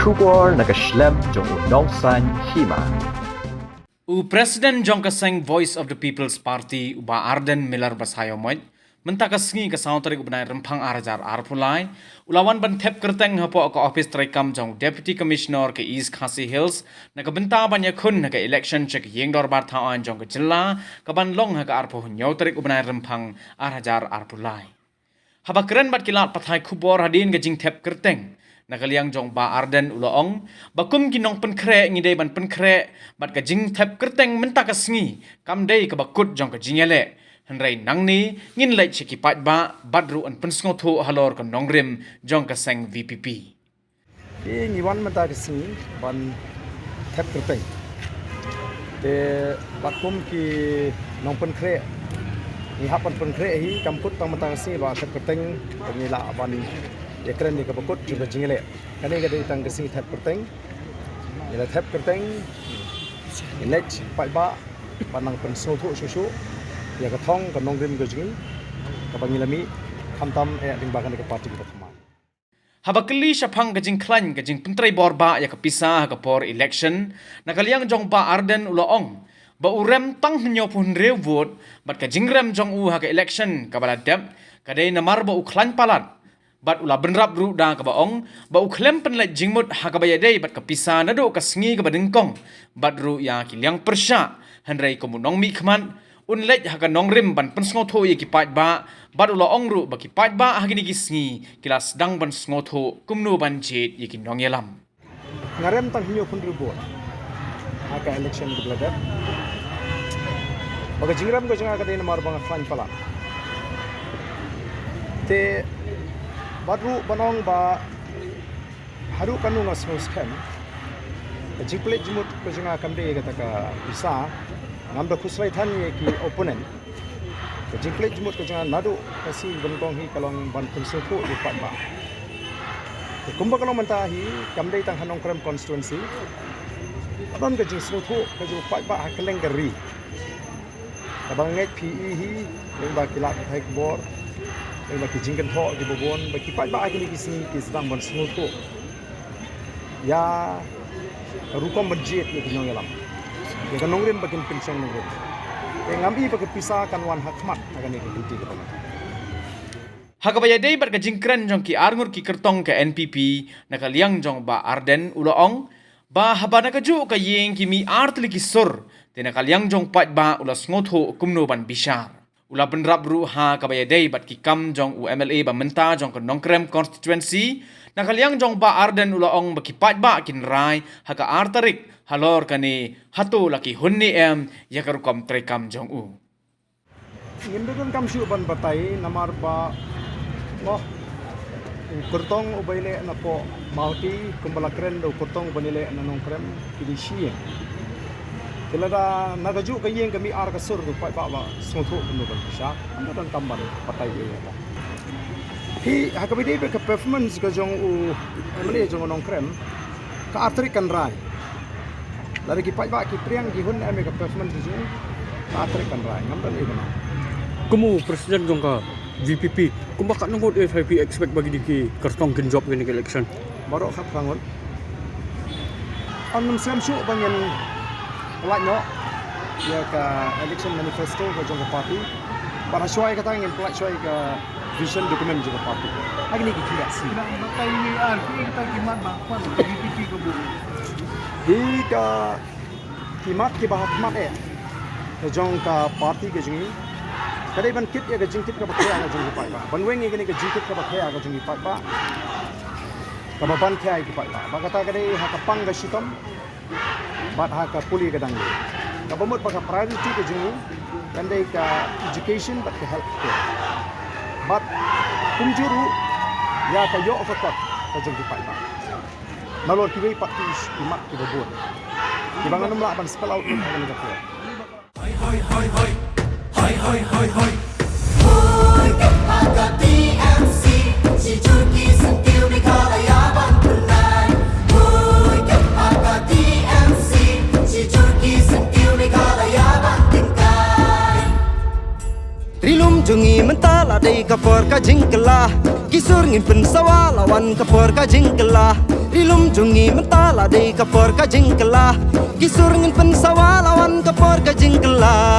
Kubor nakaslem jong nongsan hima. President Jong Kaseng Voice of the People's Party uba Arden Miller Basayo Moy mentakasngi ka sautari ubnai rempang arajar arpulai ulawan ban thep kerteng hapo ka office traikam jong Deputy Commissioner ke East Khasi Hills nakabenta banya khun ka election check yengdor bar thawan jong ka jilla ka ban long ka arpo nyautari ubnai rempang arajar arpulai habakren bat kilat pathai khubor hadin ka jing thep kerteng nakaliang jong ba Arden uloong bakum ginong penkre ngidei ban penkre bat ka jing thep kerteng mentakasngi kamdei ka bakut jong ka jingele henrai nangni ngin lai cheki pat ba badru an pensngotho halor ka nongrim jong ka seng VPP Ini wan mentakasngi ban thep kerteng te bakum ki nong penkre ni hapan penkre hi kamput tang mentakasngi ba thep kerteng pengila ban ya keren ni kabakut juga jingele kani ga ditang kesing thep kerteng ila thep kerteng elect pai ba panang penso thu susu ya ka thong ka nongrim ga jingi ka bangilami khamtam ding bagan ka party ka thama habakli shapang ka jing klan ka jing pentrai borba ya ka pisa ka por election nakaliang jong ba Arden uloong ba urem tang hnyo pun re vote bat ka jingrem jong u ha ka election ka bala dep ka dei namar ba u klan palat bat ula benrap ru da ka baong ba uklem pen la jingmut ha ka bayadei bat ka pisa na do ka sngi ka badengkong bat ru ya kiliang persha hanrei ko munong mi khman unlet ha ka nongrim ban pensngotho ye ki pat ba bat ula ong ru ba ki pat ba ha gini ki sngi kilas dang ban sngotho kumnu ban jet ye ki nongyelam ngarem tang hinyo pun rubo aka election ke blada baga jingram ko janga ka dei namar bang fan pala te baru banong ba haru kanu ngas hoskem jiplet jimut ko janga kamde kata ka bisa namda khusrai than ye ki opponent jiplet jimut ko janga nadu kasi bengkong hi kalong ban kunsu thu di pat ba kumba kalong manta hi kamde tang hanong krem constituency adon ka jing thu ka ju pat ba hakeleng gari kabang ngai PE hi leng ba kilat thai bor bagi jingkan thok di bobon bagi pai ba agni kisni kisdang ban snuto ya rukom budget ni kinong yalam ya kanong rim bagin pensyon ng rim e ngambi bagi pisa kan wan hakmat agani kinti ka pala hakabaya dei bar ka jingkran jong ki arngur ki kertong ka NPP nakaliang jong ba Arden uloong ba habana ka ju ka yeng ki mi artli ki sur tinakaliang jong pat ba ulas ngotho kumno ban bishar ula benrap ru ha kabaya dei bat ki kam jong UMLA ba menta jong ka nongkrem constituency nakaliang jong ba Arden ulaong ba ki pat ba kin rai ha ka artarik halor kani hato laki hunni ya karukom trekam jong u ngimbegon kam shu ban batai namar ba mo kurtong ubaile na po mauti kumbala kren do kurtong banile na nongkrem kidi shie Kelada nagaju kayeng kami ar kasur tu pai bawa sungtu benda bersah anda dan tambah patai dia. Hi hakabidi be performance ka jong u emle jong nong krem ka artri kan rai. Lari ki pai ba ki priang ki hun ame ka performance jong ka artri kan rai ngam dan ibana. Kamu presiden jong ka VPP kumba ka nangod FIP expect bagi diki kartong kin job gini election. Baru khap rangon. Annam sam shu banyan like no ya ka election manifesto ka jong party para syai kata ngin pelak syai ka vision document jong party agni ki tidak si nak batai ni an kita kimat bakwan VPP ko bu di ka kimat ki bahat mat ka jong ka party ka jong kadai ban kit ya ka jing kit ka bakhya ka jong pai ba ban weng ni ka jing kit ka bakhya ka jong pai ba ka ban khai ki pai ba kata kadai ha ka pang ga shitom bat ha ka puli ka dang ka bomot ba ka priority ka jingu kandai ka education bat ka health care bat kumjuru ya ka yo of a kot ka jing pai ba nalor ki wei pati imat ki bobon ki bangan numla ban spell out ni ka ni ka ko hoi hoi hoi hoi hoi hoi hoi hoi hoi ka TMC si Turkey sentiu ni kala ya ban punai hoi ka TMC si Turkey sentiu ni kala ya ban tingkai Trilum jungi mentala dei kapor ka jingkela kisur ngin pen sawa lawan kapor ka jingkela Rilum jungi mentala dei kapor ka jingkela Kisur ngin pensawa lawan kapor ka jingkela